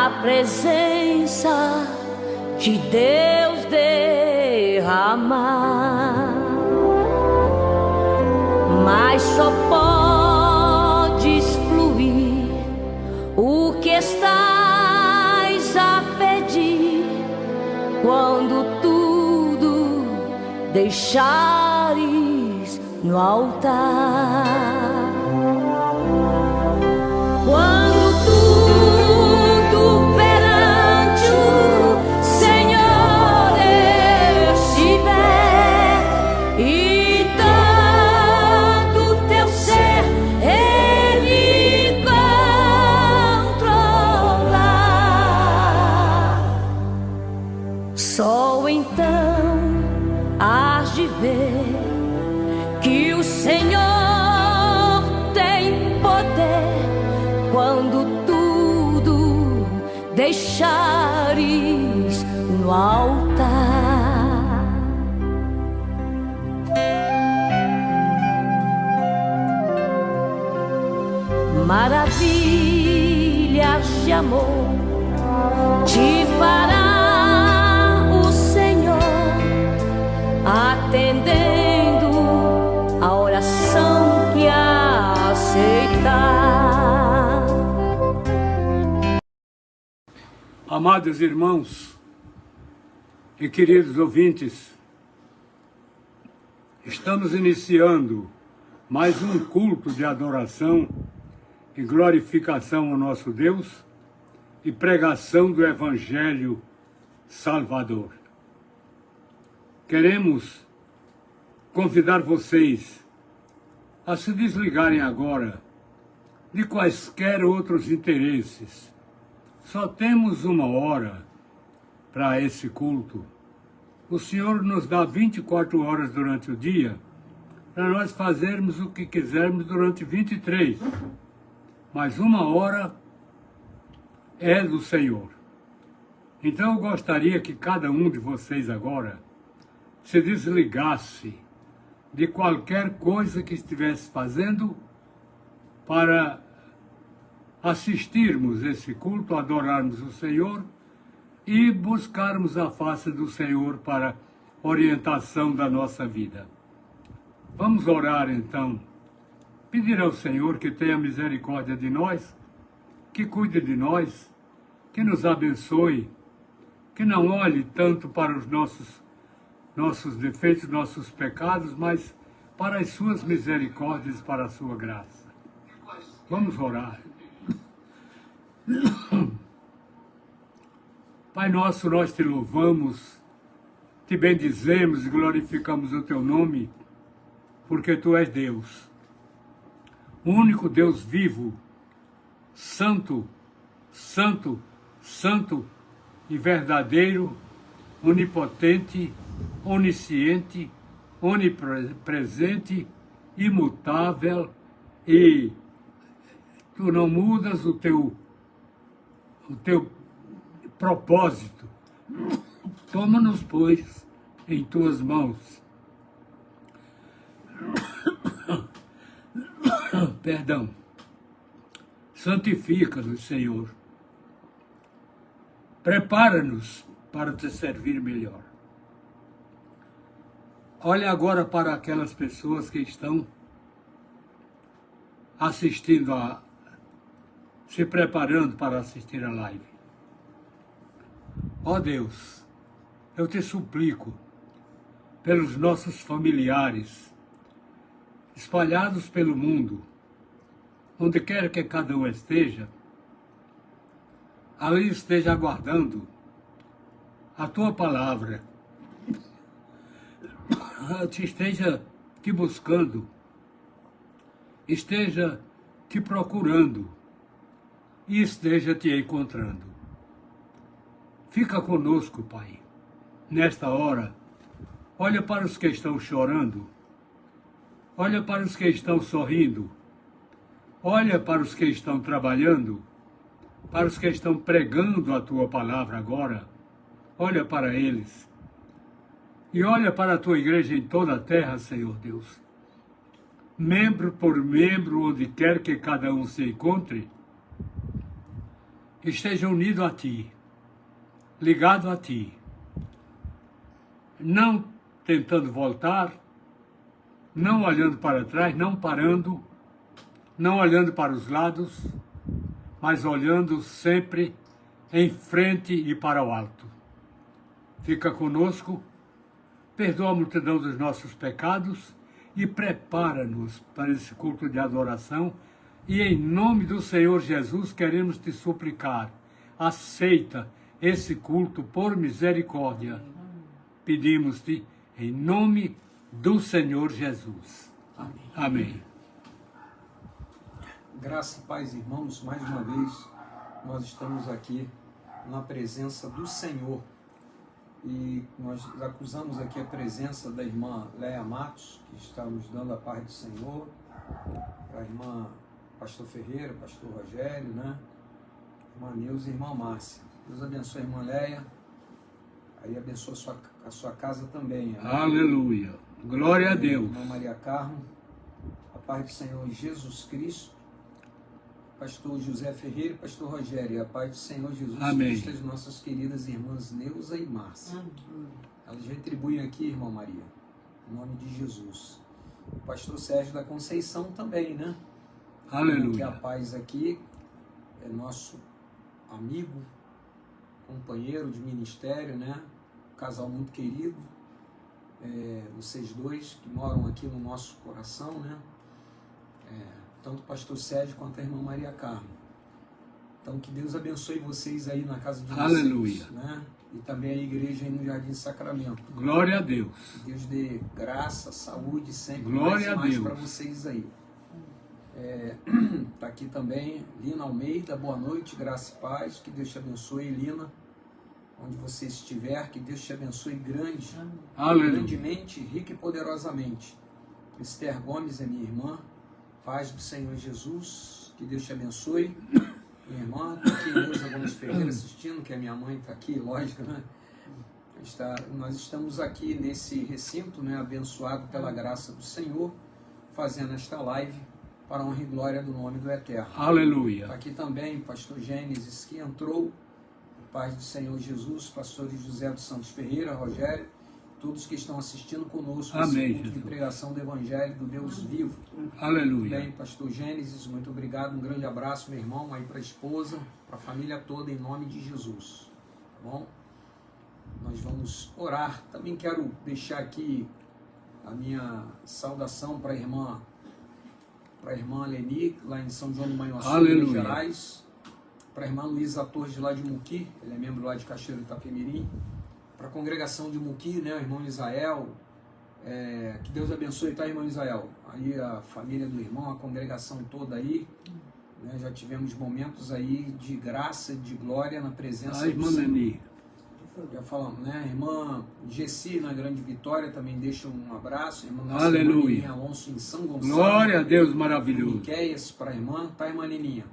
a presença de Deus derramar, mas só podes fluir o que estás a pedir quando tudo deixares no altar. Quando tudo perante o Senhor estiver e todo teu ser Ele controlar, só então hás de ver que o Senhor tem poder quando tudo deixares no altar. Maravilhas de amor te fará o Senhor, atendendo a oração que aceitar. Amados irmãos e queridos ouvintes, estamos iniciando mais um culto de adoração e glorificação ao nosso Deus e pregação do Evangelho Salvador. Queremos convidar vocês a se desligarem agora de quaisquer outros interesses. Só temos 1 hora para esse culto. O Senhor nos dá 24 horas durante o dia para nós fazermos o que quisermos durante 23. Mas 1 hora é do Senhor. Então eu gostaria que cada um de vocês agora se desligasse de qualquer coisa que estivesse fazendo para assistirmos esse culto, adorarmos o Senhor e buscarmos a face do Senhor para orientação da nossa vida. Vamos orar então, pedir ao Senhor que tenha misericórdia de nós, que cuide de nós, que nos abençoe, que não olhe tanto para os nossos defeitos, nossos pecados, mas para as suas misericórdias, para a sua graça. Vamos orar. Pai nosso, nós te louvamos, te bendizemos e glorificamos o teu nome, porque tu és Deus, o único Deus vivo, santo, santo, santo e verdadeiro, onipotente, onisciente, onipresente, imutável, e tu não mudas o teu propósito. Toma-nos, pois, em tuas mãos. Perdão. Santifica-nos, Senhor. Prepara-nos para te servir melhor. Olha agora para aquelas pessoas que estão assistindo se preparando para assistir a live. Ó Deus, eu te suplico pelos nossos familiares espalhados pelo mundo, onde quer que cada um esteja, ali esteja aguardando a tua palavra, esteja te buscando, esteja te procurando e esteja te encontrando. Fica conosco, Pai, nesta hora. Olha para os que estão chorando, olha para os que estão sorrindo, olha para os que estão trabalhando, para os que estão pregando a tua palavra agora. Olha para eles. E olha para a tua igreja em toda a terra, Senhor Deus. Membro por membro, onde quer que cada um se encontre, esteja unido a Ti, ligado a Ti, não tentando voltar, não olhando para trás, não parando, não olhando para os lados, mas olhando sempre em frente e para o alto. Fica conosco, perdoa a multidão dos nossos pecados e prepara-nos para esse culto de adoração. E em nome do Senhor Jesus queremos te suplicar, aceita esse culto por misericórdia. Pedimos-te em nome do Senhor Jesus. Amém. Amém. Graça e paz, irmãos, mais uma vez nós estamos aqui na presença do Senhor e nós acusamos aqui a presença da irmã Léa Matos, que está nos dando a paz do Senhor, a irmã Pastor Ferreira, Pastor Rogério, né? Irmã Neuza e irmã Márcia. Deus abençoe a irmã Léa, aí abençoa a sua casa também. Amém? Aleluia. Glória a Deus. Irmã Maria Carmo, a paz do Senhor Jesus Cristo, Pastor José Ferreira e Pastor Rogério, e a paz do Senhor Jesus Amém. Cristo, as nossas queridas irmãs Neuza e Márcia. Elas retribuem aqui, irmã Maria, em nome de Jesus. O Pastor Sérgio da Conceição também, né? Aleluia. Que a paz aqui é nosso amigo, companheiro de ministério, né? Um casal muito querido. Vocês dois que moram aqui no nosso coração, né? Tanto o Pastor Sérgio quanto a irmã Maria Carmo. Então que Deus abençoe vocês aí na casa de vocês. Aleluia. Né? E também a igreja aí no Jardim Sacramento. Glória a Deus. Que Deus dê graça, saúde sempre. Glória mais a Deus. para vocês aí. Tá aqui também Lina Almeida, boa noite, graça e paz. Que Deus te abençoe, Lina. Onde você estiver, que Deus te abençoe grandemente, rica e poderosamente. Esther Gomes é minha irmã. Paz do Senhor Jesus, que Deus te abençoe. Minha irmã, está aqui Neuza Gomes Ferreira assistindo, que a minha mãe está aqui, lógico, né? Nós estamos aqui nesse recinto, né, abençoado pela graça do Senhor, fazendo esta live para a honra e glória do nome do Eterno. Aleluia. Está aqui também Pastor Gênesis, que entrou. Paz do Senhor Jesus, Pastor José dos Santos Ferreira, Rogério, todos que estão assistindo conosco Amém, esse culto de Jesus. pregação do Evangelho do Deus vivo. Aleluia. Bem, Pastor Gênesis, muito obrigado, um grande abraço, meu irmão, aí para a esposa, para a família toda, em nome de Jesus. Tá bom? Nós vamos orar. Também quero deixar aqui a minha saudação para a irmã Leni, lá em São João do Manhuaçu, Minas Gerais. Para a irmã Luísa Torres, lá de Muqui, ele é membro lá de Cachoeiro Itapemirim. Para a congregação de Muqui, né, o irmão Israel, que Deus abençoe, tá, irmão Israel? Aí a família do irmão, a congregação toda aí, né, já tivemos momentos aí de graça, de glória na presença do irmã Senhor. Leni. Já falamos, né? Irmã Gessi, na Grande Vitória, também deixa um abraço. Irmã Aleluia. Irmã Alonso, em São Gonçalo. Glória a Deus, maravilhoso. Miqueias para a irmã, tá, irmã Neninha?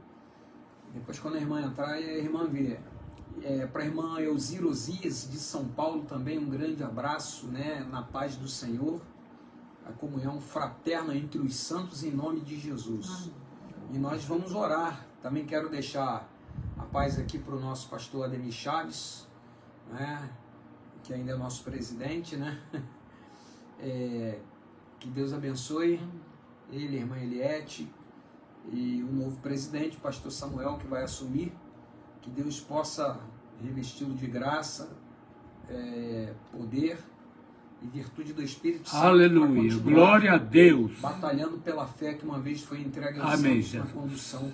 Depois, quando a irmã entrar, a irmã vê. Para a irmã Elzira Osias, de São Paulo, também um grande abraço, né? Na paz do Senhor. A comunhão fraterna entre os santos, em nome de Jesus. E nós vamos orar. Também quero deixar a paz aqui para o nosso pastor Ademir Chaves, né, que ainda é nosso presidente, né? Que Deus abençoe ele, a irmã Eliette, e o novo presidente, pastor Samuel, que vai assumir. Que Deus possa revesti-lo de graça, poder e virtude do Espírito Santo. Aleluia, glória a Deus. Batalhando pela fé que uma vez foi entregue aos Amém, santos na Jesus. condução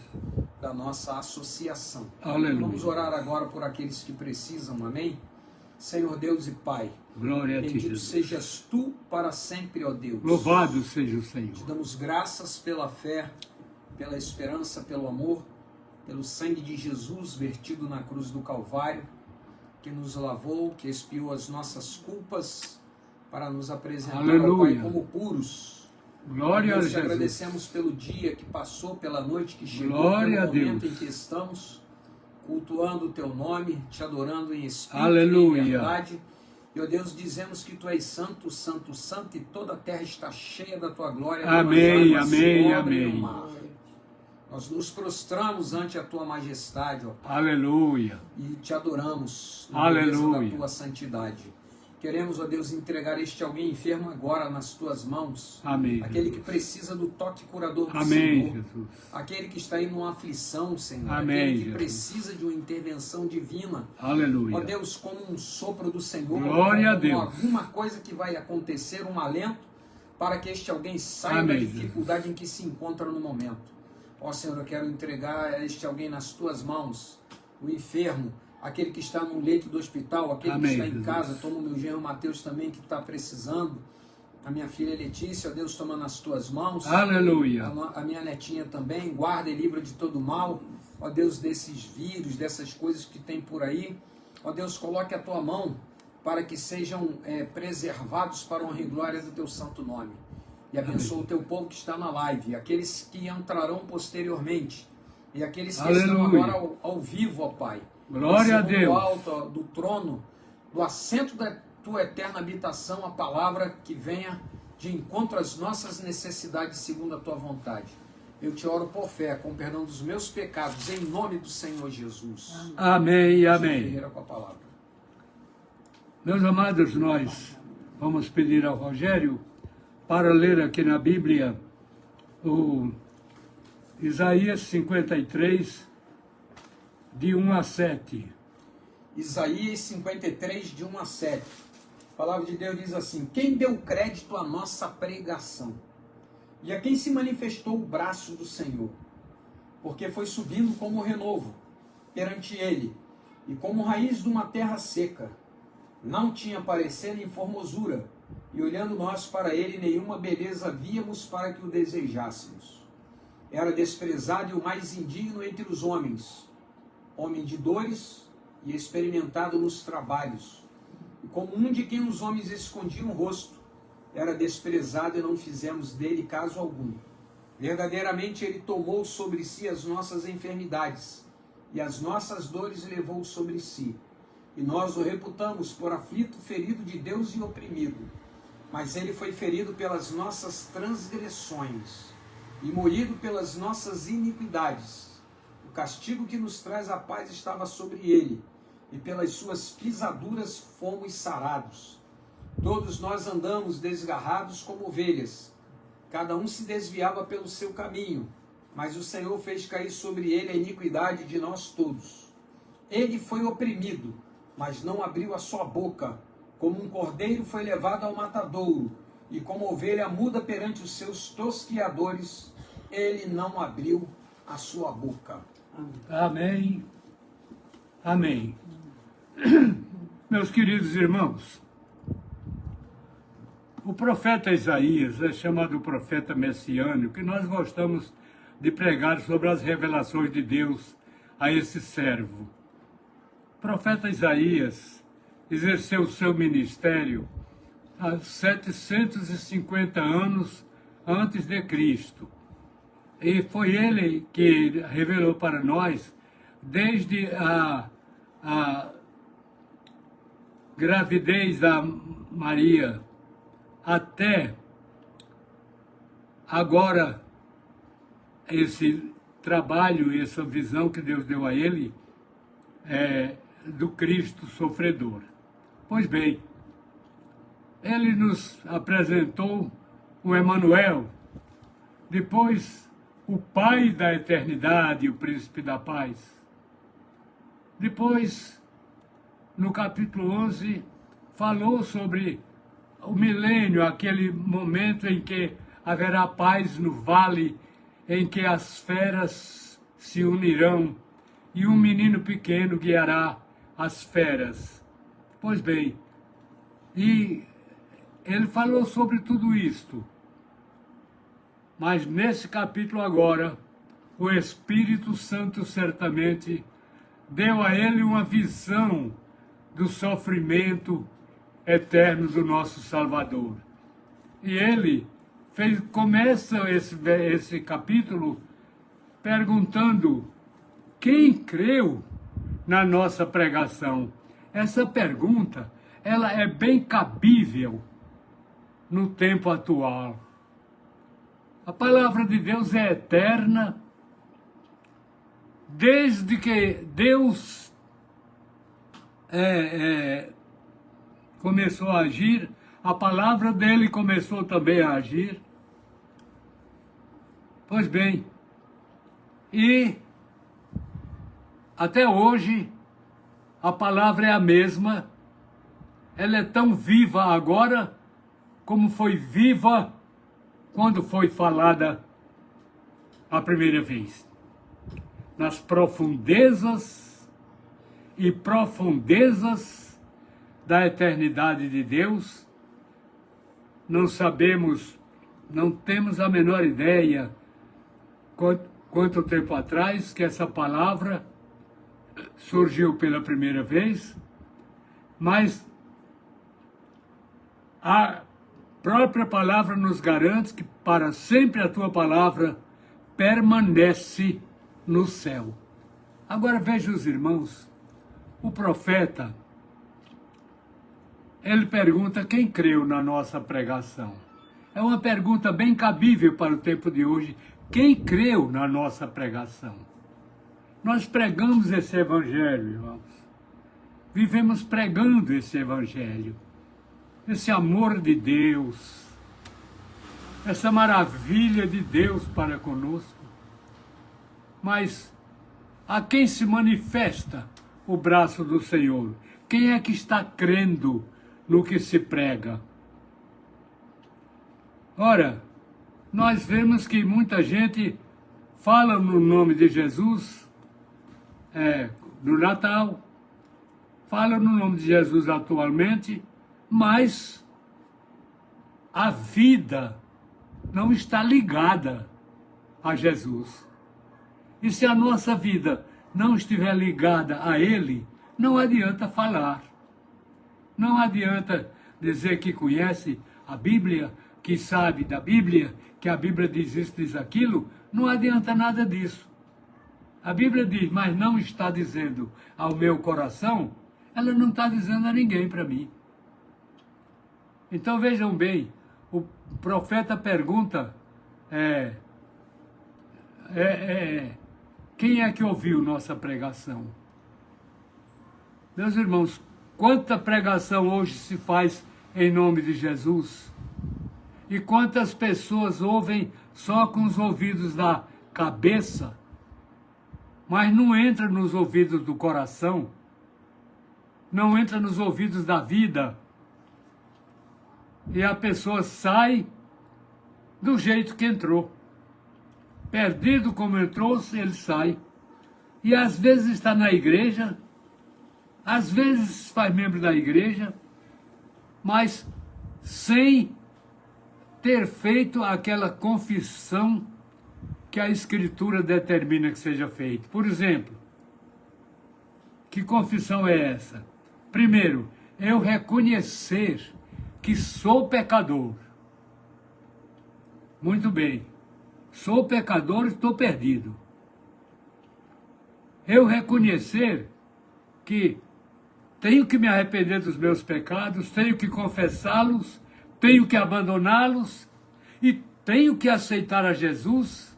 da nossa associação. Aleluia. Vamos orar agora por aqueles que precisam, amém? Senhor Deus e Pai, Glória a ti, bendito Jesus. sejas Tu para sempre, ó Deus. Louvado seja o Te Senhor. damos graças pela fé, pela esperança, pelo amor, pelo sangue de Jesus vertido na cruz do Calvário, que nos lavou, que expiou as nossas culpas, para nos apresentar ao Pai Aleluia. como puros. Glória a Nós te Jesus. agradecemos pelo dia que passou, pela noite que chegou, Glória a pelo momento Deus. em que estamos, cultuando o Teu nome, te adorando em espírito Aleluia. e em verdade. E, ó Deus, dizemos que Tu és santo, santo, santo, e toda a terra está cheia da Tua glória. como as Amém, águas amém, cobrem o amém. mar. Nós nos prostramos ante a tua majestade, ó Pai, Aleluia. e te adoramos na Aleluia. beleza da tua santidade. Queremos, ó Deus, entregar este alguém enfermo agora nas tuas mãos. Amém, Aquele Jesus. que precisa do toque curador do Amém, Senhor. Jesus. Aquele que está aí numa aflição, Senhor. Amém, Aquele que Jesus. precisa de uma intervenção divina. Aleluia. Ó Deus, como um sopro do Senhor. Glória a como Deus. alguma coisa que vai acontecer, um alento, para que este alguém saia Amém, da dificuldade em que se encontra no momento. Ó Senhor, eu quero entregar este alguém nas tuas mãos, o enfermo, aquele que está no leito do hospital, aquele Amém, que está em Jesus. casa, toma o meu genro Mateus também, que está precisando, a minha filha Letícia, ó Deus, toma nas tuas mãos, Aleluia. a minha netinha também, guarda e livra de todo mal, ó Deus, desses vírus, dessas coisas que tem por aí, ó Deus, coloque a tua mão para que sejam preservados para a honra e glória do teu santo nome. E abençoa o teu povo que está na live, aqueles que entrarão posteriormente, e aqueles que estão Aleluia. agora ao vivo, ó Pai. Glória a Recebam Deus. do alto, ó, do trono, do assento da tua eterna habitação, a palavra que venha de encontro às nossas necessidades segundo a tua vontade. Eu te oro por fé, com perdão dos meus pecados, em nome do Senhor Jesus. Amém, amém. Ferreira com a palavra. Meus amados, nós vamos pedir ao Rogério para ler aqui na Bíblia o Isaías 53, de 1 a 7. Isaías 53, de 1 a 7. A palavra de Deus diz assim: quem deu crédito à nossa pregação? E a quem se manifestou o braço do Senhor? Porque foi subindo como renovo perante ele, e como raiz de uma terra seca. Não tinha parecer nem formosura, e olhando nós para ele, nenhuma beleza víamos para que o desejássemos. Era desprezado e o mais indigno entre os homens, homem de dores e experimentado nos trabalhos. E como um de quem os homens escondiam o rosto, era desprezado e não fizemos dele caso algum. Verdadeiramente ele tomou sobre si as nossas enfermidades, e as nossas dores levou sobre si. E nós o reputamos por aflito, ferido de Deus e oprimido. Mas ele foi ferido pelas nossas transgressões, e moído pelas nossas iniquidades. O castigo que nos traz a paz estava sobre ele, e pelas suas pisaduras fomos sarados. Todos nós andamos desgarrados como ovelhas, cada um se desviava pelo seu caminho, mas o Senhor fez cair sobre ele a iniquidade de nós todos. Ele foi oprimido, mas não abriu a sua boca, como um cordeiro foi levado ao matadouro, e como ovelha muda perante os seus tosquiadores, ele não abriu a sua boca. Amém. Amém. Meus queridos irmãos, o profeta Isaías é chamado profeta messiânico, que nós gostamos de pregar sobre as revelações de Deus a esse servo. O profeta Isaías exerceu seu ministério há 750 anos antes de Cristo. E foi ele que revelou para nós, desde a gravidez da Maria até agora, esse trabalho, essa visão que Deus deu a ele, do Cristo sofredor. Pois bem, ele nos apresentou o Emanuel, depois o Pai da eternidade, o Príncipe da paz. Depois, no capítulo 11, falou sobre o milênio, aquele momento em que haverá paz no vale, em que as feras se unirão e um menino pequeno guiará as feras. Pois bem, e ele falou sobre tudo isto. Mas nesse capítulo agora, o Espírito Santo certamente deu a ele uma visão do sofrimento eterno do nosso Salvador. E ele começa esse capítulo perguntando: quem creu na nossa pregação? Essa pergunta, ela é bem cabível no tempo atual. A palavra de Deus é eterna, desde que Deus começou a agir, a palavra dele começou também a agir. Pois bem, e até hoje a palavra é a mesma, ela é tão viva agora como foi viva quando foi falada a primeira vez. Nas profundezas e profundezas da eternidade de Deus, não sabemos, não temos a menor ideia quanto tempo atrás que essa palavra surgiu pela primeira vez, mas a própria palavra nos garante que para sempre a tua palavra permanece no céu. Agora veja os irmãos, o profeta, ele pergunta quem creu na nossa pregação. É uma pergunta bem cabível para o tempo de hoje. Quem creu na nossa pregação? Nós pregamos esse evangelho, irmãos. Vivemos pregando esse evangelho. Esse amor de Deus. Essa maravilha de Deus para conosco. Mas a quem se manifesta o braço do Senhor? Quem é que está crendo no que se prega? Ora, nós vemos que muita gente fala no nome de Jesus no Natal, fala no nome de Jesus atualmente, mas a vida não está ligada a Jesus. E se a nossa vida não estiver ligada a Ele, não adianta falar. Não adianta dizer que conhece a Bíblia, que sabe da Bíblia, que a Bíblia diz isso, diz aquilo. Não adianta nada disso. A Bíblia diz, mas não está dizendo ao meu coração, ela não está dizendo a ninguém para mim. Então vejam bem, o profeta pergunta, quem é que ouviu nossa pregação? Meus irmãos, quanta pregação hoje se faz em nome de Jesus? E quantas pessoas ouvem só com os ouvidos da cabeça, mas não entra nos ouvidos do coração, não entra nos ouvidos da vida. E a pessoa sai do jeito que entrou. Perdido como entrou, ele sai. E às vezes está na igreja, às vezes faz membro da igreja, mas sem ter feito aquela confissão que a Escritura determina que seja feita. Por exemplo, que confissão é essa? Primeiro, eu reconhecer que sou pecador. Muito bem, sou pecador e estou perdido. Eu reconhecer que tenho que me arrepender dos meus pecados, tenho que confessá-los, tenho que abandoná-los e tenho que aceitar a Jesus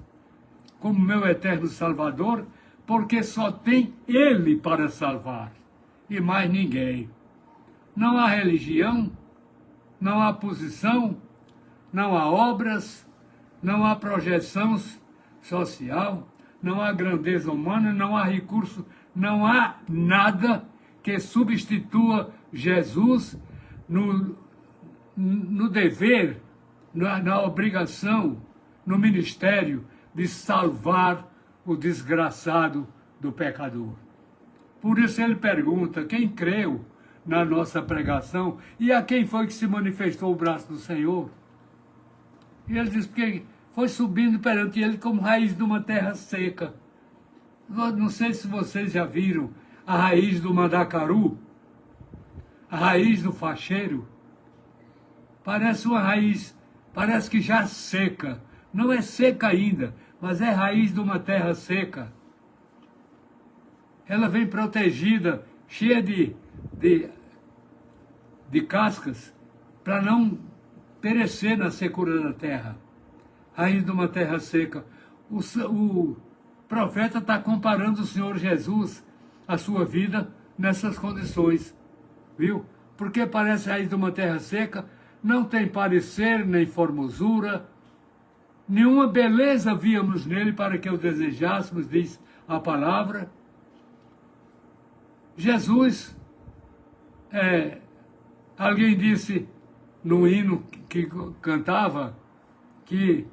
como meu eterno Salvador, porque só tem Ele para salvar e mais ninguém. Não há religião, não há posição, não há obras, não há projeção social, não há grandeza humana, não há recurso, não há nada que substitua Jesus no dever, na obrigação, no ministério de salvar o desgraçado do pecador. Por isso ele pergunta, quem creu na nossa pregação e a quem foi que se manifestou o braço do Senhor? E ele diz, porque foi subindo perante ele como raiz de uma terra seca. Não sei se vocês já viram a raiz do mandacaru, a raiz do facheiro. Parece uma raiz, parece que já seca. Não é seca ainda, mas é raiz de uma terra seca. Ela vem protegida, cheia de cascas, para não perecer na secura da terra. Raiz de uma terra seca. O profeta está comparando o Senhor Jesus, a sua vida, nessas condições, viu? Porque parece raiz de uma terra seca, não tem parecer nem formosura, nenhuma beleza víamos nele para que o desejássemos, diz a palavra. Jesus, alguém disse no hino que cantava, que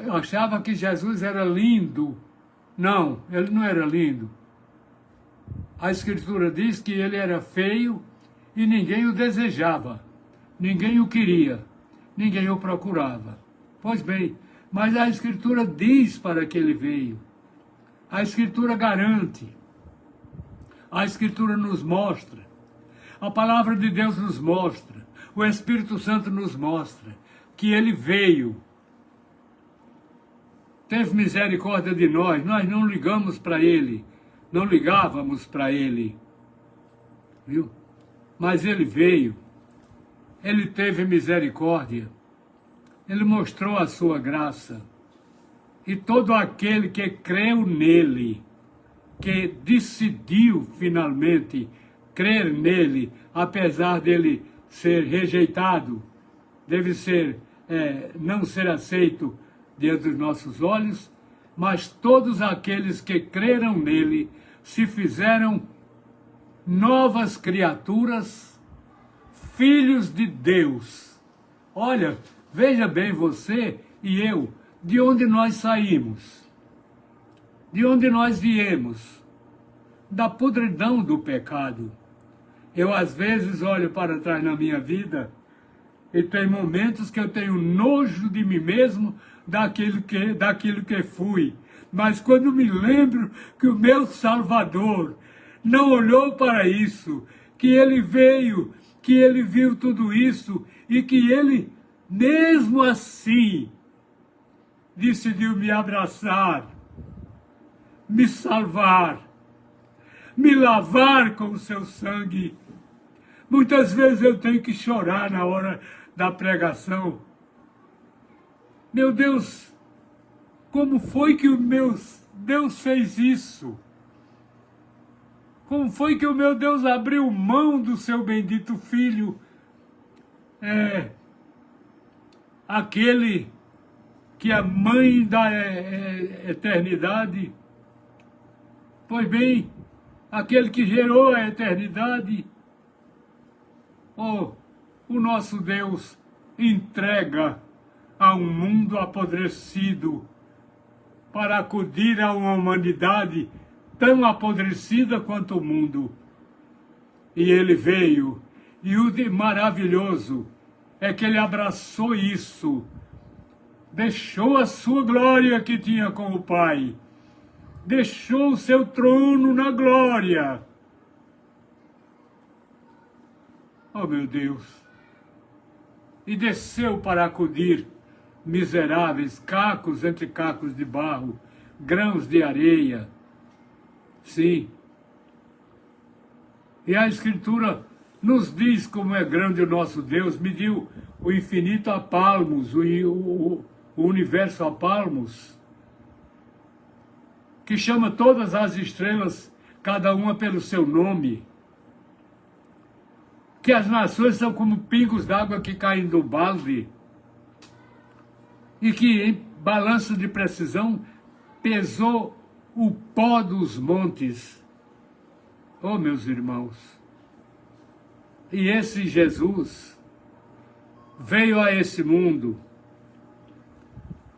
achava que Jesus era lindo. Não, ele não era lindo. A Escritura diz que ele era feio e ninguém o desejava, ninguém o queria, ninguém o procurava. Pois bem, mas a Escritura diz para que ele veio. A Escritura garante. A Escritura nos mostra. A Palavra de Deus nos mostra. O Espírito Santo nos mostra que ele veio. Teve misericórdia de nós não ligamos para ele, não ligávamos para ele, viu? Mas ele veio, ele teve misericórdia, ele mostrou a sua graça, e todo aquele que creu nele, que decidiu finalmente crer nele, apesar dele ser rejeitado, deve ser, não ser aceito diante dos nossos olhos, mas todos aqueles que creram nele se fizeram novas criaturas, filhos de Deus. Olha, veja bem você e eu, de onde nós saímos, de onde nós viemos, da podridão do pecado. Eu às vezes olho para trás na minha vida e tem momentos que eu tenho nojo de mim mesmo, daquilo que fui. Mas quando me lembro que o meu Salvador não olhou para isso, que ele veio, que ele viu tudo isso e que ele, mesmo assim, decidiu me abraçar, me salvar, me lavar com o seu sangue. Muitas vezes eu tenho que chorar na hora da pregação. Meu Deus, como foi que o meu Deus fez isso? Como foi que o meu Deus abriu mão do seu bendito Filho? Aquele que é a mãe da eternidade. Pois bem, aquele que gerou a eternidade. Oh, o nosso Deus entrega a um mundo apodrecido para acudir a uma humanidade tão apodrecida quanto o mundo. E ele veio, e o maravilhoso é que ele abraçou isso, deixou a sua glória que tinha com o Pai, deixou o seu trono na glória. Oh, meu Deus! E desceu para acudir miseráveis, cacos entre cacos de barro, grãos de areia. Sim. E a Escritura nos diz como é grande o nosso Deus, mediu o infinito a palmos, o universo a palmos, que chama todas as estrelas, cada uma pelo seu nome, que as nações são como pingos d'água que caem do balde, e que em balanço de precisão pesou o pó dos montes. Oh, meus irmãos, e esse Jesus veio a esse mundo,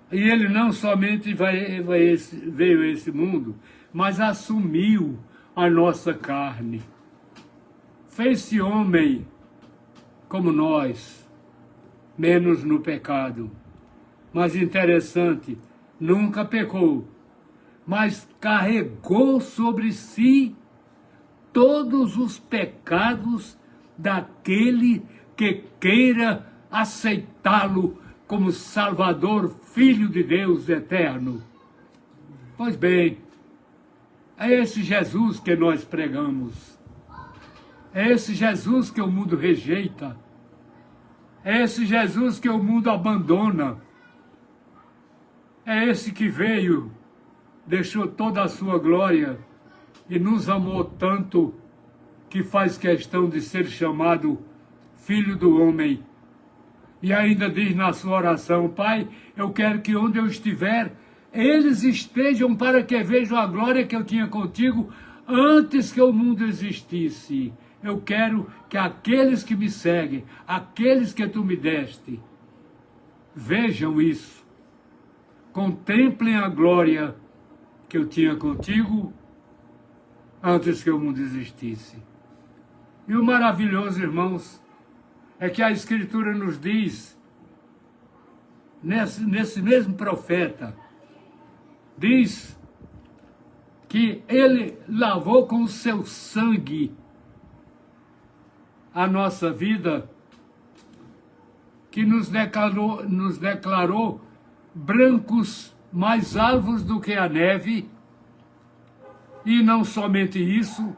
e ele não somente veio a esse mundo, mas assumiu a nossa carne, fez-se homem como nós, menos no pecado. Mas interessante, nunca pecou, mas carregou sobre si todos os pecados daquele que queira aceitá-lo como Salvador, Filho de Deus eterno. Pois bem, é esse Jesus que nós pregamos, é esse Jesus que o mundo rejeita, é esse Jesus que o mundo abandona, é esse que veio deixou toda a sua glória e nos amou tanto que faz questão de ser chamado Filho do Homem. E ainda diz na sua oração: Pai, eu quero que onde eu estiver, eles estejam para que vejam a glória que eu tinha contigo antes que o mundo existisse. Eu quero que aqueles que me seguem, aqueles que tu me deste, vejam isso. Contemplem a glória que eu tinha contigo antes que o mundo existisse. E o maravilhoso, irmãos, é que a Escritura nos diz, nesse mesmo profeta, diz que ele lavou com o seu sangue a nossa vida, que nos declarou brancos mais alvos do que a neve, e não somente isso,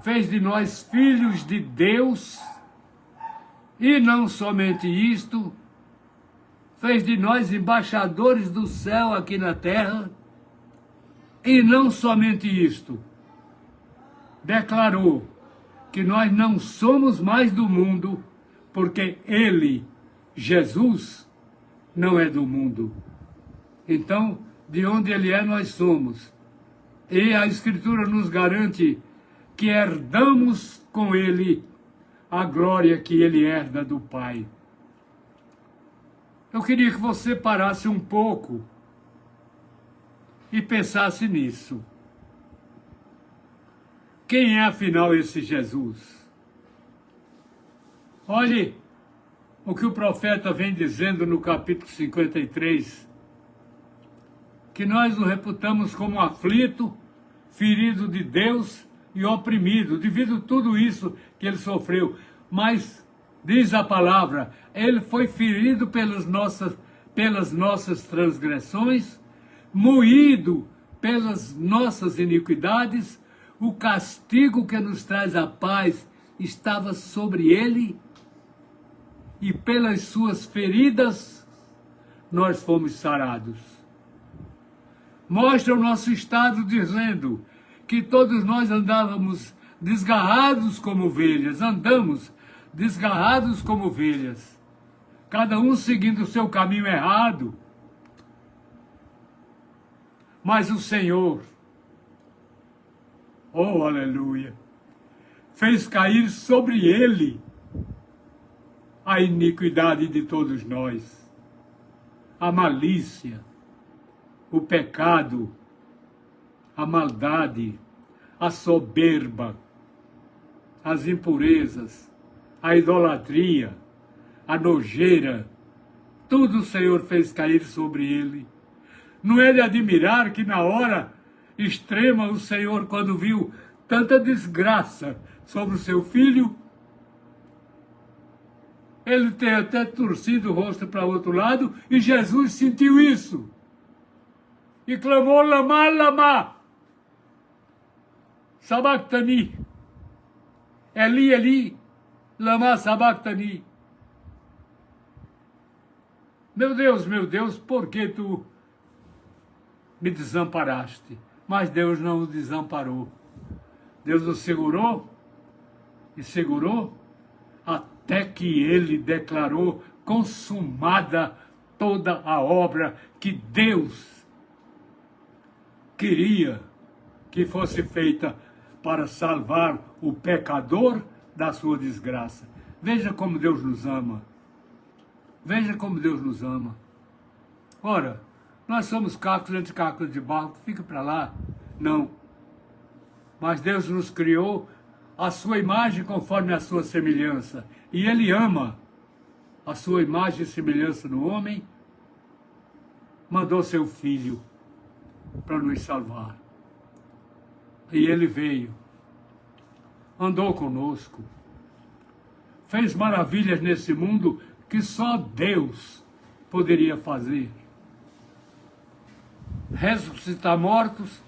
fez de nós filhos de Deus, e não somente isto, fez de nós embaixadores do céu aqui na terra, e não somente isto, declarou que nós não somos mais do mundo, porque Ele, Jesus, não é do mundo. Então, de onde Ele é, nós somos. E a Escritura nos garante que herdamos com Ele a glória que Ele herda do Pai. Eu queria que você parasse um pouco e pensasse nisso. Quem é, afinal, esse Jesus? Olhe o que o profeta vem dizendo no capítulo 53, que nós o reputamos como aflito, ferido de Deus e oprimido, devido a tudo isso que ele sofreu. Mas, diz a palavra, ele foi ferido pelas nossas transgressões, moído pelas nossas iniquidades, o castigo que nos traz a paz estava sobre ele, e pelas suas feridas nós fomos sarados. Mostra o nosso estado dizendo que todos nós andávamos desgarrados como ovelhas, andamos desgarrados como ovelhas, cada um seguindo o seu caminho errado. Mas o Senhor, oh aleluia, fez cair sobre ele a iniquidade de todos nós, a malícia, o pecado, a maldade, a soberba, as impurezas, a idolatria, a nojeira, tudo o Senhor fez cair sobre ele. Não é de admirar que na hora extrema o Senhor, quando viu tanta desgraça sobre o seu filho, ele tem até torcido o rosto para o outro lado, e Jesus sentiu isso. E clamou: Lama, lama, sabachthani. Eli, Eli, lama sabachthani. Meu Deus, por que tu me desamparaste? Mas Deus não o desamparou. Deus o segurou e segurou até que ele declarou consumada toda a obra que Deus queria que fosse feita para salvar o pecador da sua desgraça. Veja como Deus nos ama. Veja como Deus nos ama. Ora, nós somos cacos entre cacos de barro, fica para lá. Não. Mas Deus nos criou a sua imagem conforme a sua semelhança. E Ele ama a sua imagem e semelhança no homem. Mandou seu Filho para nos salvar. E Ele veio. Andou conosco. Fez maravilhas nesse mundo que só Deus poderia fazer. Ressuscitar mortos,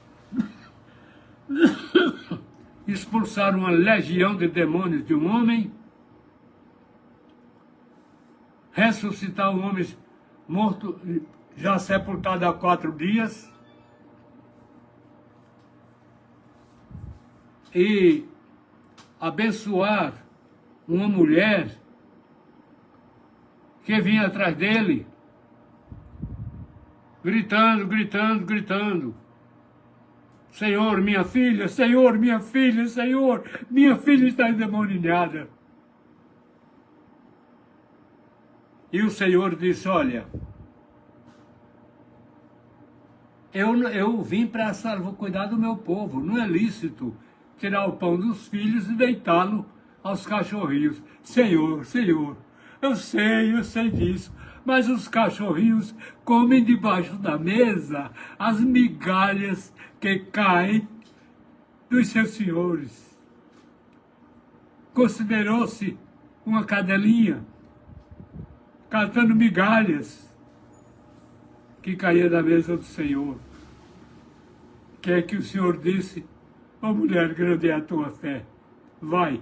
expulsar uma legião de demônios de um homem, ressuscitar um homem morto, já sepultado há 4 dias, e abençoar uma mulher que vinha atrás dele, gritando, gritando, gritando: Senhor, minha filha, Senhor, minha filha, Senhor, minha filha está endemoninhada. E o Senhor disse: olha, eu vim para cuidar do meu povo, não é lícito tirar o pão dos filhos e deitá-lo aos cachorrinhos. Senhor, Senhor, eu sei disso, mas os cachorrinhos comem debaixo da mesa as migalhas que caem dos seus senhores. Considerou-se uma cadelinha catando migalhas que caía da mesa do Senhor. Que é que o Senhor disse: ó mulher, grande é a tua fé, vai,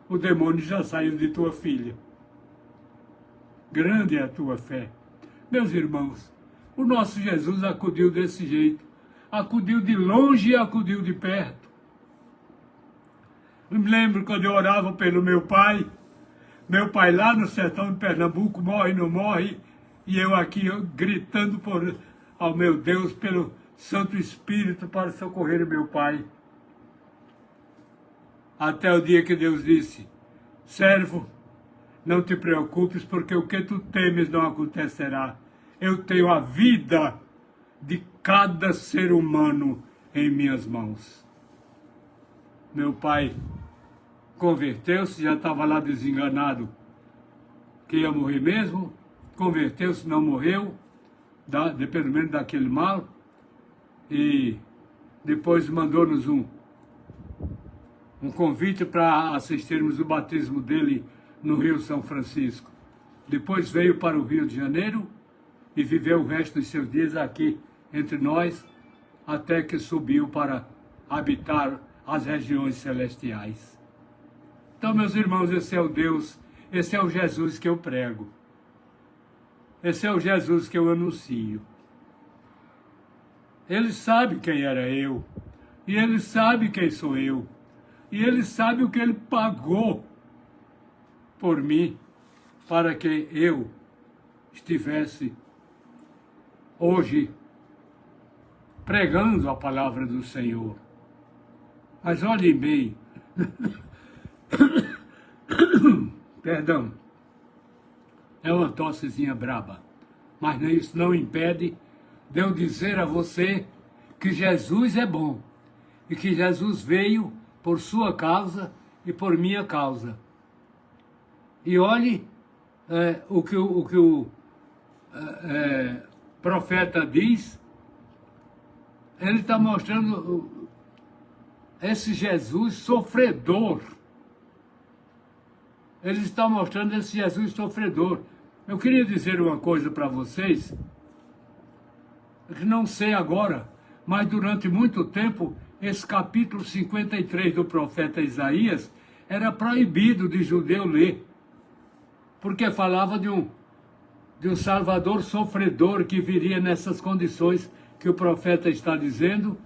o demônio já saiu de tua filha. Grande é a tua fé. Meus irmãos, o nosso Jesus acudiu desse jeito, acudiu de longe e acudiu de perto. Eu me lembro quando eu orava pelo meu pai lá no sertão de Pernambuco, morre, não morre, e eu aqui gritando ao meu Deus pelo Santo Espírito para socorrer o meu pai. Até o dia que Deus disse: servo, não te preocupes, porque o que tu temes não acontecerá. Eu tenho a vida de cada ser humano em minhas mãos. Meu pai converteu-se, já estava lá desenganado que ia morrer mesmo, converteu-se, não morreu, pelo menos daquele mal, e depois mandou-nos um convite para assistirmos o batismo dele no Rio São Francisco. Depois veio para o Rio de Janeiro e viveu o resto dos seus dias aqui entre nós, até que subiu para habitar as regiões celestiais. Então, meus irmãos, esse é o Deus, esse é o Jesus que eu prego. Esse é o Jesus que eu anuncio. Ele sabe quem era eu, e ele sabe quem sou eu, e ele sabe o que ele pagou por mim, para que eu estivesse hoje pregando a palavra do Senhor. Mas olhem bem, perdão, é uma tossezinha braba, mas isso não impede de eu dizer a você que Jesus é bom, e que Jesus veio por sua causa e por minha causa. E olhe o que o profeta diz. Ele está mostrando esse Jesus sofredor. Ele está mostrando esse Jesus sofredor. Eu queria dizer uma coisa para vocês, que não sei agora, mas durante muito tempo, esse capítulo 53 do profeta Isaías era proibido de judeu ler, porque falava de um Salvador sofredor que viria nessas condições que o profeta está dizendo.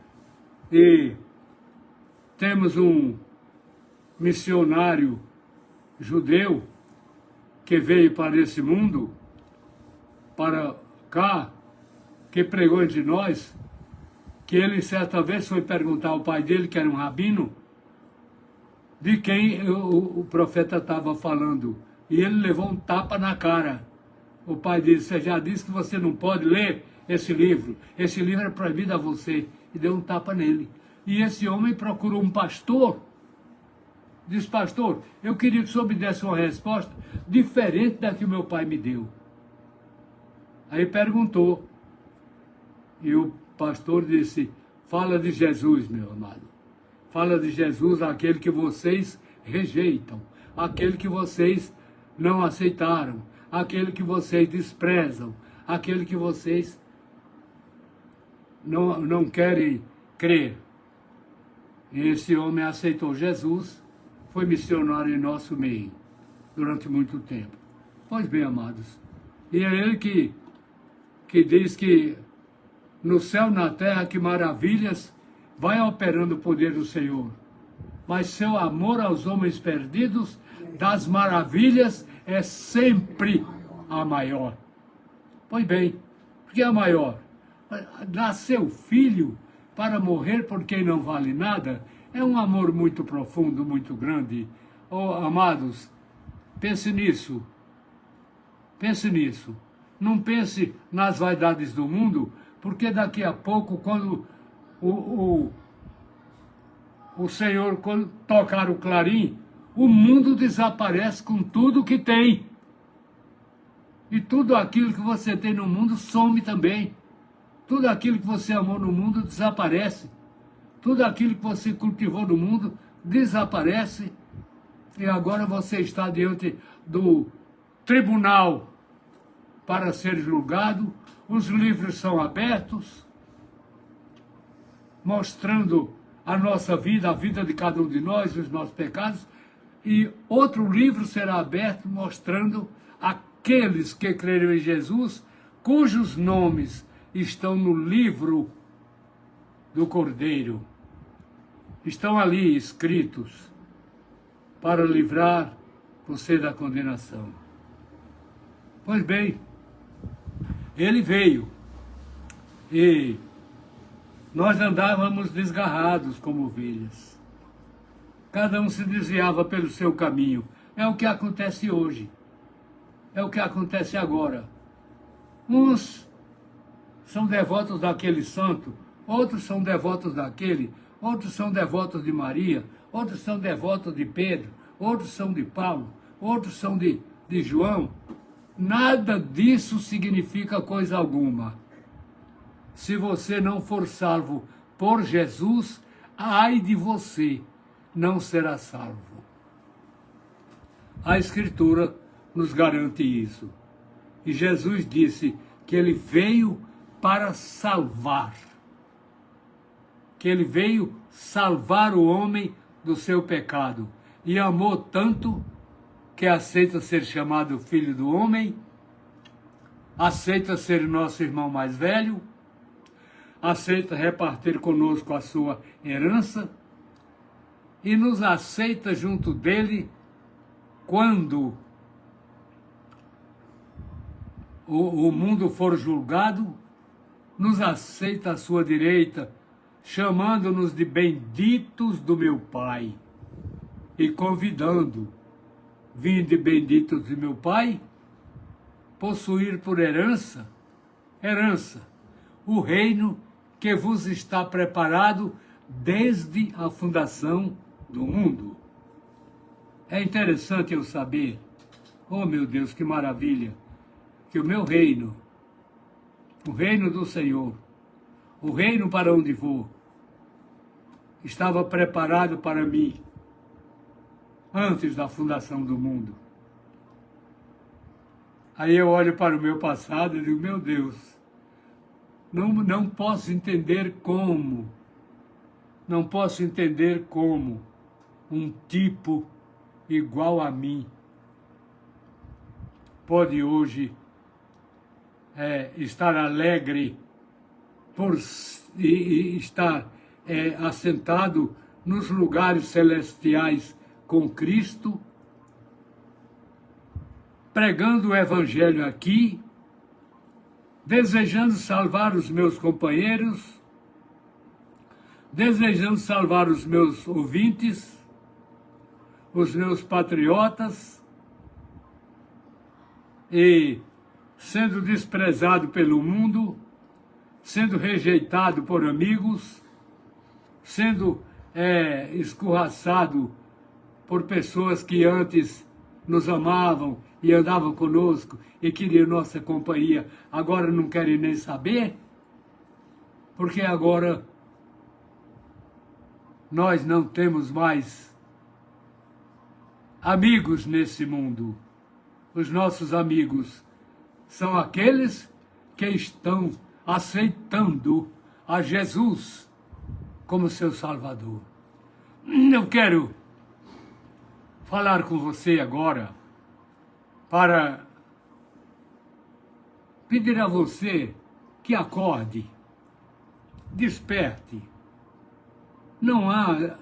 E temos um missionário judeu que veio para esse mundo, para cá, que pregou entre nós, que ele certa vez foi perguntar ao pai dele, que era um rabino, de quem o profeta estava falando. E ele levou um tapa na cara. O pai disse: você já disse que você não pode ler esse livro é proibido a você. E deu um tapa nele. E esse homem procurou um pastor. Disse: pastor, eu queria que o senhor me desse uma resposta diferente da que o meu pai me deu. Aí perguntou. E o pastor disse: fala de Jesus, meu amado. Fala de Jesus, aquele que vocês rejeitam, aquele que vocês não aceitaram, aquele que vocês desprezam, aquele que vocês não querem crer. E esse homem aceitou Jesus, foi missionário em nosso meio durante muito tempo. Pois bem, amados, e é ele que diz que no céu, na terra, que maravilhas vai operando o poder do Senhor. mas seu amor aos homens perdidos, das maravilhas, é sempre a maior. Pois bem, porque é a maior? Dar seu filho para morrer por quem não vale nada é um amor muito profundo, muito grande. Oh, amados, pense nisso. Pense nisso. Não pense nas vaidades do mundo, porque daqui a pouco, quando o Senhor, quando tocar o clarim, o mundo desaparece com tudo que tem. E tudo aquilo que você tem no mundo some também. Tudo aquilo que você amou no mundo desaparece. Tudo aquilo que você cultivou no mundo desaparece. E agora você está diante do tribunal para ser julgado. Os livros são abertos, mostrando a nossa vida, a vida de cada um de nós, os nossos pecados. E outro livro será aberto mostrando aqueles que creram em Jesus, cujos nomes estão no livro do Cordeiro. Estão ali escritos para livrar você da condenação. Pois bem, ele veio e nós andávamos desgarrados como ovelhas. Cada um se desviava pelo seu caminho. É o que acontece hoje. É o que acontece agora. Uns são devotos daquele santo, outros são devotos daquele, outros são devotos de Maria, outros são devotos de Pedro, outros são de Paulo, outros são de João. Nada disso significa coisa alguma. Se você não for salvo por Jesus, ai de você, não será salvo. A Escritura nos garante isso. E Jesus disse que ele veio para salvar. Que ele veio salvar o homem do seu pecado. E amou tanto que aceita ser chamado filho do homem, aceita ser nosso irmão mais velho, aceita repartir conosco a sua herança e nos aceita junto dele quando o mundo for julgado, nos aceita à sua direita, chamando-nos de benditos do meu Pai e convidando: vinde benditos de meu Pai, possuir por herança, o reino que vos está preparado desde a fundação do mundo. É interessante eu saber, oh meu Deus, que maravilha, que o meu reino, o reino do Senhor, o reino para onde vou, estava preparado para mim antes da fundação do mundo. Aí eu olho para o meu passado e digo, meu Deus, não posso entender como, um tipo igual a mim pode hoje estar alegre por estar assentado nos lugares celestiais com Cristo, pregando o Evangelho aqui, desejando salvar os meus companheiros, desejando salvar os meus ouvintes, os meus patriotas, e sendo desprezado pelo mundo, sendo rejeitado por amigos, sendo escorraçado por pessoas que antes nos amavam e andavam conosco e queriam nossa companhia, agora não querem nem saber, porque agora nós não temos mais amigos nesse mundo. Os nossos amigos são aqueles que estão aceitando a Jesus como seu Salvador. Eu quero falar com você agora para pedir a você que acorde, desperte. Não há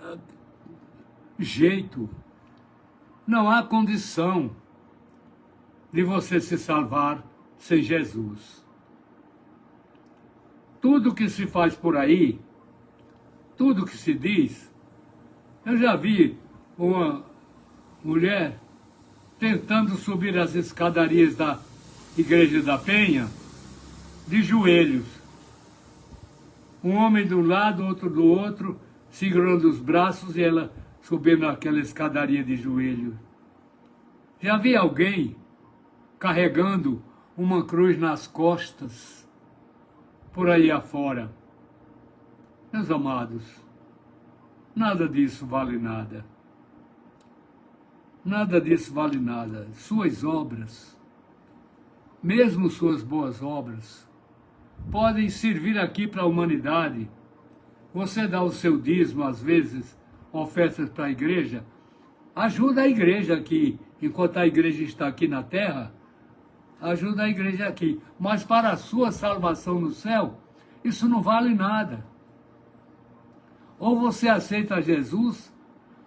jeito, não há condição de você se salvar sem Jesus. Tudo que se faz por aí, tudo que se diz, eu já vi uma mulher tentando subir as escadarias da Igreja da Penha de joelhos. Um homem de um lado, outro do outro, segurando os braços e ela subindo aquela escadaria de joelhos. Já vi alguém carregando uma cruz nas costas, por aí afora. Meus amados, nada disso vale nada. Nada disso vale nada. Suas obras, mesmo suas boas obras, podem servir aqui para a humanidade. Você dá o seu dízimo, às vezes, ofertas para a igreja, ajuda a igreja aqui, enquanto a igreja está aqui na terra, ajuda a igreja aqui. Mas para a sua salvação no céu, isso não vale nada. Ou você aceita Jesus,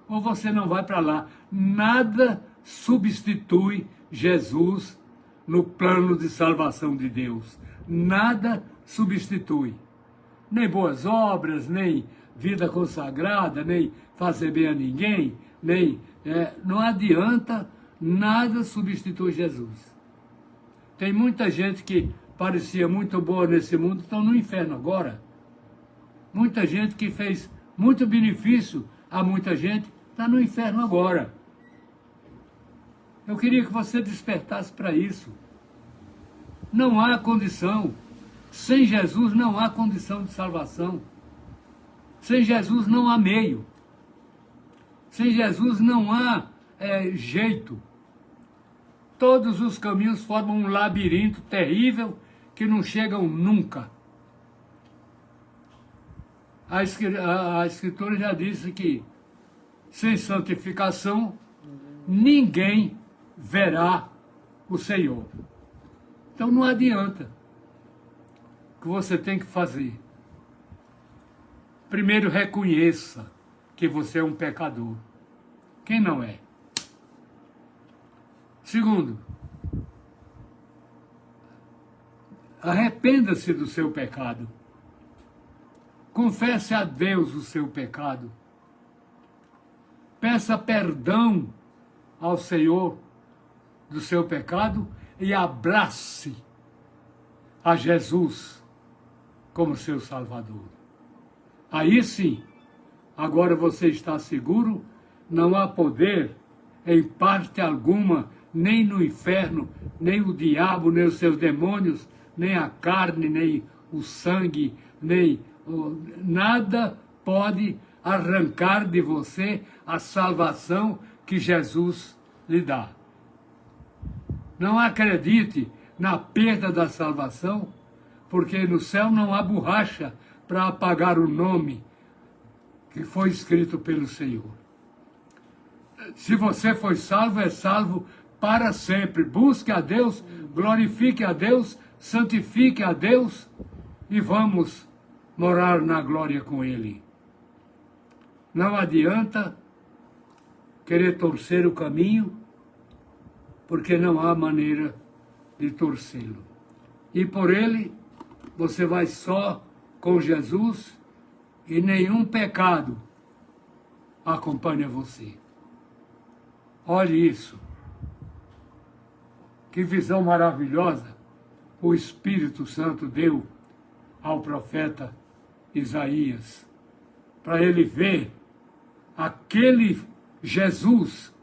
ou você não vai para lá. Nada substitui Jesus no plano de salvação de Deus. Nada substitui. Nem boas obras, nem vida consagrada, nem fazer bem a ninguém, nem... não adianta, nada substitui Jesus. Tem muita gente que parecia muito boa nesse mundo, estão no inferno agora. Muita gente que fez muito benefício a muita gente, está no inferno agora. Eu queria que você despertasse para isso. Não há condição. Sem Jesus não há condição de salvação. Sem Jesus não há meio. Sem Jesus não há jeito. Todos os caminhos formam um labirinto terrível que não chegam nunca. A Escritura já disse que sem santificação ninguém verá o Senhor. Então não adianta. O que você tem que fazer? Primeiro, reconheça que você é um pecador. Quem não é? Segundo, arrependa-se do seu pecado. Confesse a Deus o seu pecado. Peça perdão ao Senhor do seu pecado e abrace a Jesus como seu Salvador. Aí sim, agora você está seguro, não há poder em parte alguma, nem no inferno, nem o diabo, nem os seus demônios, nem a carne, nem o sangue, nem nada pode arrancar de você a salvação que Jesus lhe dá. Não acredite na perda da salvação, porque no céu não há borracha para apagar o nome que foi escrito pelo Senhor. Se você foi salvo, é salvo para sempre. Busque a Deus, glorifique a Deus, santifique a Deus e vamos morar na glória com Ele. Não adianta querer torcer o caminho, porque não há maneira de torcê-lo. E por ele, você vai só com Jesus e nenhum pecado acompanha você. Olhe isso. Que visão maravilhosa o Espírito Santo deu ao profeta Isaías, para ele ver aquele Jesus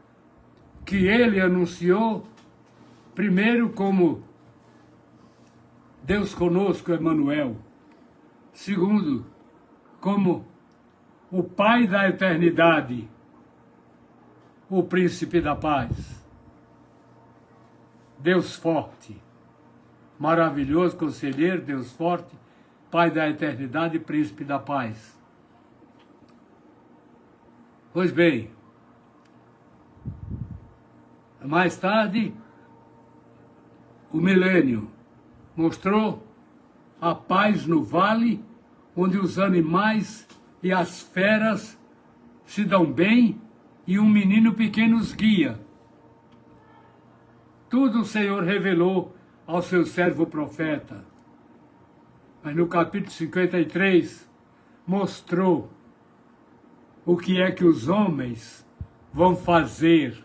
que ele anunciou primeiro como Deus conosco, Emanuel. Segundo, como o Pai da eternidade, o Príncipe da paz. Deus forte, maravilhoso conselheiro, Deus forte, Pai da eternidade e Príncipe da paz. Pois bem, mais tarde, o milênio mostrou a paz no vale, onde os animais e as feras se dão bem e um menino pequeno os guia. Tudo o Senhor revelou ao seu servo profeta. Mas no capítulo 53, mostrou o que é que os homens vão fazer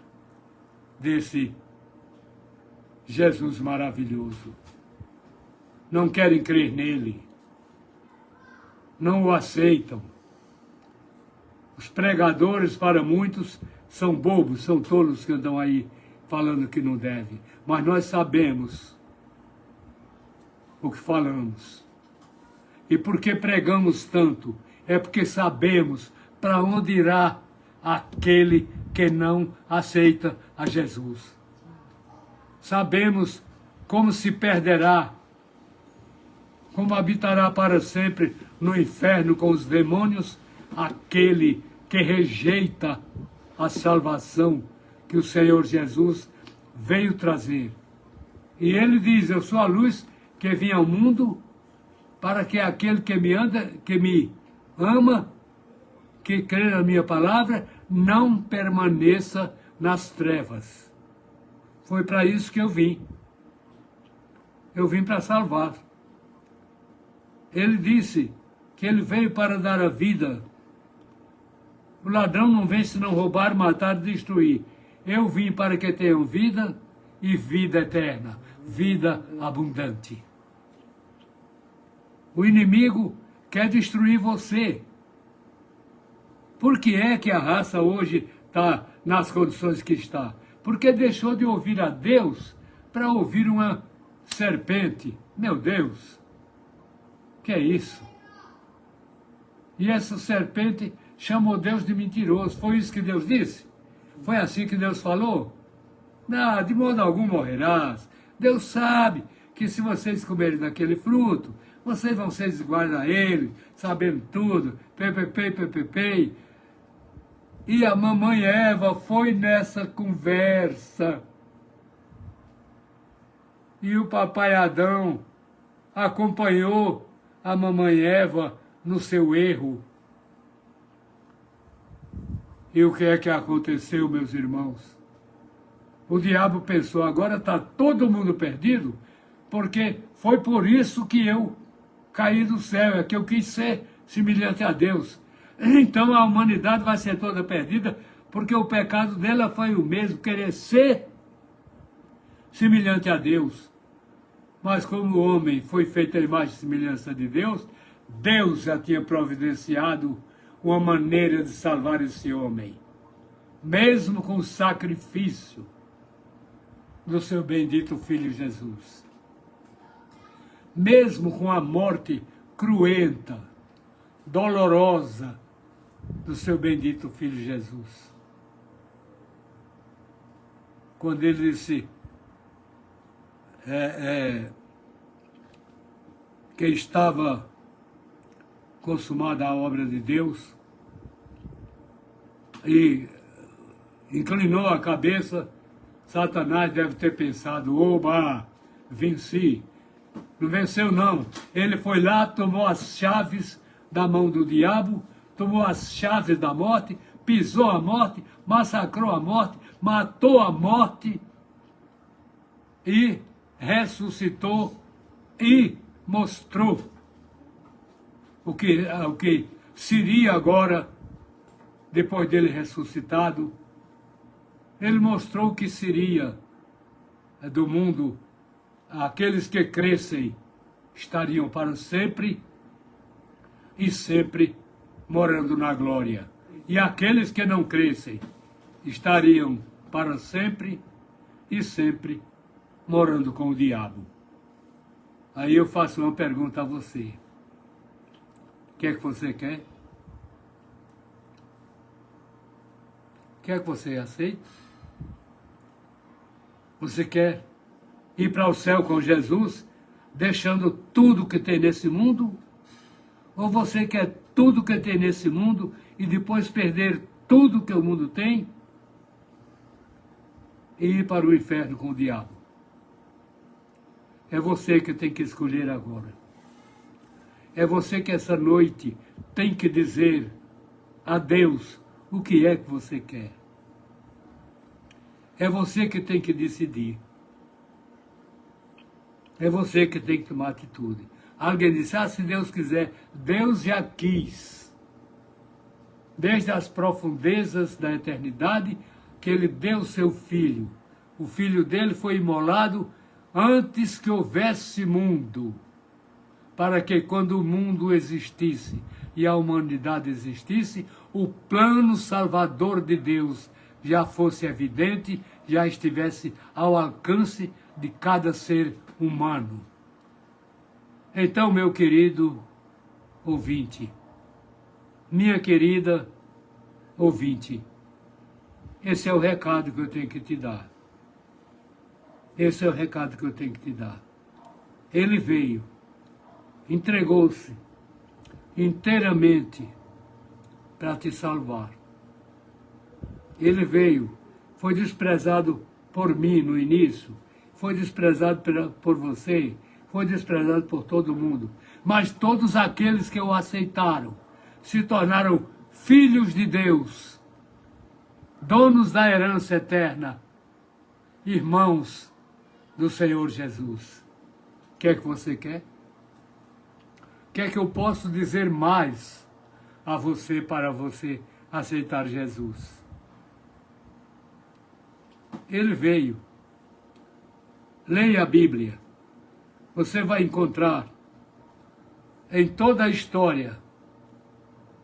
desse Jesus maravilhoso. Não querem crer nele. Não o aceitam. Os pregadores, para muitos, são bobos, são tolos que andam aí falando que não deve. Mas nós sabemos o que falamos. E por que pregamos tanto? É porque sabemos para onde irá aquele que não aceita a Jesus. Sabemos como se perderá, como habitará para sempre no inferno com os demônios, aquele que rejeita a salvação que o Senhor Jesus veio trazer. E ele diz, eu sou a luz que vim ao mundo para que aquele que me ama, que crê na minha palavra, não permaneça nas trevas. Foi para isso que eu vim. Eu vim para salvar. Ele disse que ele veio para dar a vida. O ladrão não vem senão roubar, matar e destruir. Eu vim para que tenham vida e vida eterna, vida abundante. O inimigo quer destruir você. Por que é que a raça hoje está nas condições que está? Porque deixou de ouvir a Deus para ouvir uma serpente. Meu Deus, que é isso? E essa serpente chamou Deus de mentiroso. Foi isso que Deus disse? Foi assim que Deus falou? Não, de modo algum morrerás. Deus sabe que se vocês comerem daquele fruto, vocês vão ser iguais a ele, sabendo tudo. Pei. E a mamãe Eva foi nessa conversa. E o papai Adão acompanhou a mamãe Eva no seu erro. E o que é que aconteceu, meus irmãos? O diabo pensou, agora está todo mundo perdido, porque foi por isso que eu caí do céu, é que eu quis ser semelhante a Deus. Então a humanidade vai ser toda perdida, porque o pecado dela foi o mesmo, querer ser semelhante a Deus. Mas como o homem foi feito à imagem e semelhança de Deus, Deus já tinha providenciado uma maneira de salvar esse homem, mesmo com o sacrifício do seu bendito Filho Jesus. Mesmo com a morte cruenta, dolorosa do seu bendito Filho Jesus. Quando ele disse que estava consumada a obra de Deus e inclinou a cabeça, Satanás deve ter pensado, oba, venci. Não venceu não, ele foi lá, tomou as chaves da mão do diabo, tomou as chaves da morte, pisou a morte, massacrou a morte, matou a morte e ressuscitou e mostrou o que seria agora, depois dele ressuscitado. Ele mostrou o que seria do mundo. Aqueles que crescem estariam para sempre e sempre morando na glória. E aqueles que não crescem estariam para sempre e sempre morando com o diabo. Aí eu faço uma pergunta a você. O que é que você quer? O que é que você aceita? Você quer ir para o céu com Jesus, deixando tudo que tem nesse mundo? Ou você quer tudo que tem nesse mundo e depois perder tudo que o mundo tem e ir para o inferno com o diabo? É você que tem que escolher agora. É você que essa noite tem que dizer a Deus o que é que você quer. É você que tem que decidir. É você que tem que tomar atitude. Alguém disse, se Deus quiser, Deus já quis. Desde as profundezas da eternidade, que Ele deu seu Filho. O Filho dele foi imolado antes que houvesse mundo, para que quando o mundo existisse e a humanidade existisse, o plano salvador de Deus já fosse evidente, já estivesse ao alcance de cada ser humano. Então, meu querido ouvinte, minha querida ouvinte, esse é o recado que eu tenho que te dar. Esse é o recado que eu tenho que te dar. Ele veio, entregou-se inteiramente para te salvar. Ele veio, foi desprezado por mim no início, foi desprezado por você, foi desprezado por todo mundo. Mas todos aqueles que o aceitaram se tornaram filhos de Deus, donos da herança eterna, irmãos do Senhor Jesus. O que é que você quer? O que é que eu posso dizer mais a você para você aceitar Jesus? Ele veio. Leia a Bíblia. Você vai encontrar em toda a história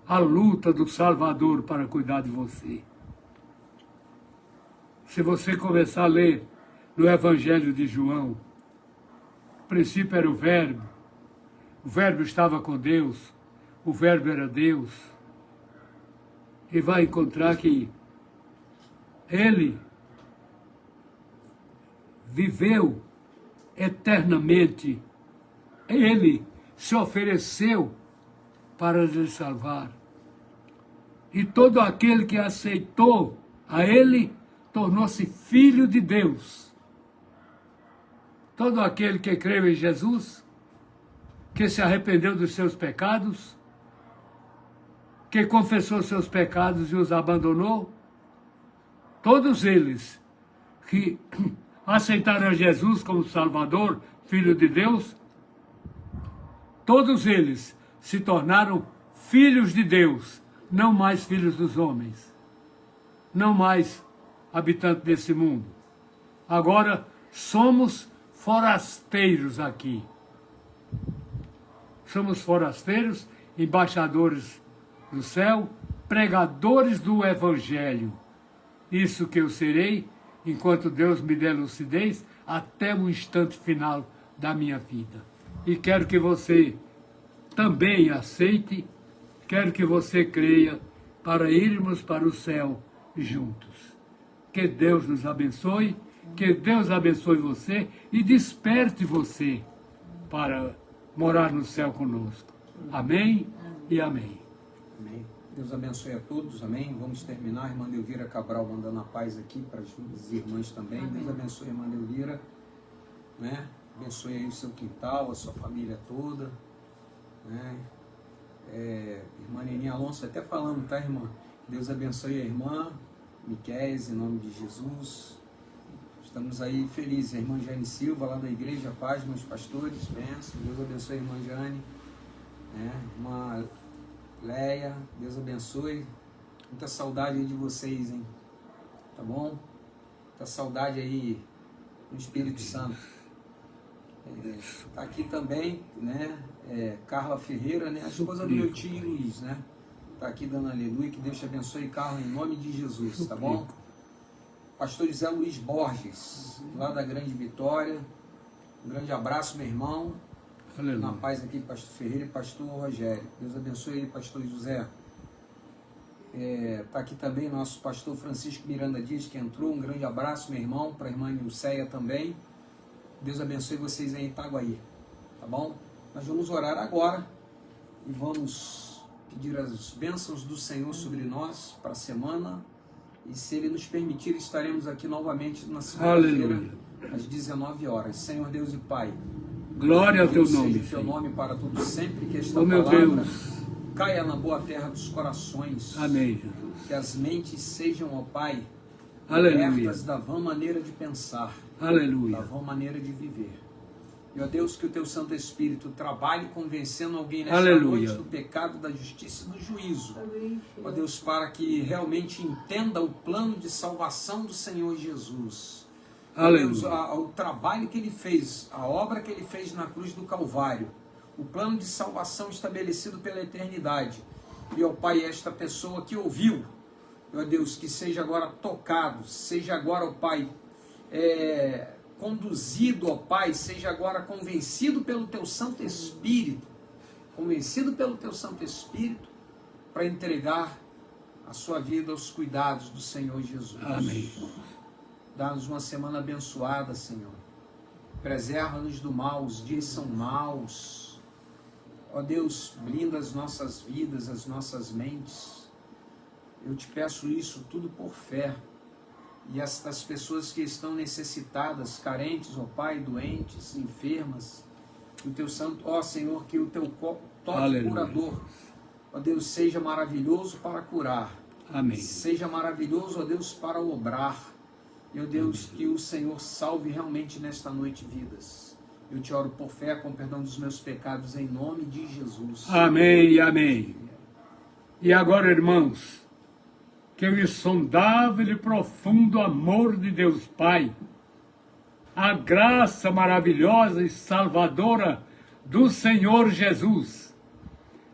a luta do Salvador para cuidar de você. Se você começar a ler no Evangelho de João, o princípio era o Verbo estava com Deus, o Verbo era Deus, e vai encontrar que Ele viveu eternamente, Ele se ofereceu para lhe salvar. E todo aquele que aceitou a Ele tornou-se filho de Deus. Todo aquele que creu em Jesus, que se arrependeu dos seus pecados, que confessou seus pecados e os abandonou, todos eles que aceitaram a Jesus como Salvador, Filho de Deus, todos eles se tornaram filhos de Deus, não mais filhos dos homens, não mais habitantes desse mundo. Agora somos forasteiros aqui. Somos forasteiros, embaixadores do céu, pregadores do Evangelho. Isso que eu serei, enquanto Deus me der lucidez, até o instante final da minha vida. E quero que você também aceite, quero que você creia, para irmos para o céu juntos. Que Deus nos abençoe, que Deus abençoe você e desperte você para morar no céu conosco. Amém e amém. Amém. Deus abençoe a todos, amém. Vamos terminar, irmã Delvira Cabral mandando a paz aqui para as irmãs também. Amém. Deus abençoe a irmã Delvira, né? Abençoe aí o seu quintal, a sua família toda, né? Irmã Neninha Alonso até falando, tá, irmã? Deus abençoe a irmã Miquéis, em nome de Jesus. Estamos aí felizes. A irmã Jane Silva, lá da Igreja Paz, meus pastores, bênção. Deus abençoe a irmã Jane, né? Irmã Leia, Deus abençoe. Muita saudade aí de vocês, hein? Tá bom? Muita saudade aí no Espírito Santo. Tá aqui também, né? Carla Ferreira, né? A esposa do meu tio Luiz, né? Tá aqui dando aleluia. Que Deus te abençoe, Carla, em nome de Jesus, tá bom? Pastor José Luiz Borges, lá da Grande Vitória. Um grande abraço, meu irmão. Aleluia. Na paz aqui, pastor Ferreira e pastor Rogério. Deus abençoe aí, pastor José. Tá aqui também nosso pastor Francisco Miranda Dias, que entrou. Um grande abraço, meu irmão, para a irmã Nilceia também. Deus abençoe vocês aí em Itaguaí, tá bom? Nós vamos orar agora e vamos pedir as bênçãos do Senhor sobre nós para a semana. E se Ele nos permitir, estaremos aqui novamente na segunda-feira, às 19 horas. Senhor Deus e Pai, glória ao Teu nome. Seja o Teu nome para todos sempre, que esta meu palavra Deus caia na boa terra dos corações. Amém, Jesus. Que as mentes sejam, ó Pai, Aleluia. libertas da vã maneira de pensar, da Aleluia. vã maneira de viver. E, ó Deus, que o teu Santo Espírito trabalhe convencendo alguém nesta Aleluia. noite do pecado, da justiça e do juízo. Ó Deus, para que realmente entenda o plano de salvação do Senhor Jesus. Ó Deus, o trabalho que ele fez, a obra que ele fez na cruz do Calvário, o plano de salvação estabelecido pela eternidade. E, ó Pai, esta pessoa que ouviu, ó Deus, que seja agora tocado, seja agora, ó Pai, conduzido, ó Pai, seja agora convencido pelo teu Santo Espírito, para entregar a sua vida aos cuidados do Senhor Jesus. Amém. Dá-nos uma semana abençoada, Senhor. Preserva-nos do mal, os dias são maus. Ó Deus, blinda as nossas vidas, as nossas mentes. Eu te peço isso tudo por fé. E estas pessoas que estão necessitadas, carentes, ó Pai, doentes, enfermas, o teu santo, ó Senhor, que o teu toque curador, ó Deus, seja maravilhoso para curar. Amém. Seja maravilhoso, ó Deus, para obrar. E, ó Deus, que o Senhor salve realmente nesta noite vidas. Eu te oro por fé, com perdão dos meus pecados, em nome de Jesus. Amém, amém. E agora, irmãos, que o insondável e profundo amor de Deus Pai, a graça maravilhosa e salvadora do Senhor Jesus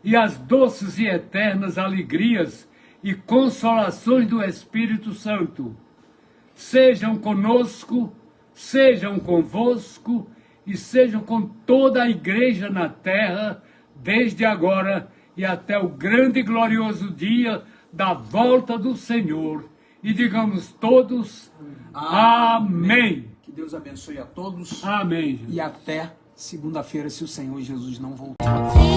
e as doces e eternas alegrias e consolações do Espírito Santo sejam conosco, sejam convosco e sejam com toda a igreja na terra, desde agora e até o grande e glorioso dia da volta do Senhor. E digamos todos, amém. Que Deus abençoe a todos. Amém. E até segunda-feira, se o Senhor Jesus não voltar.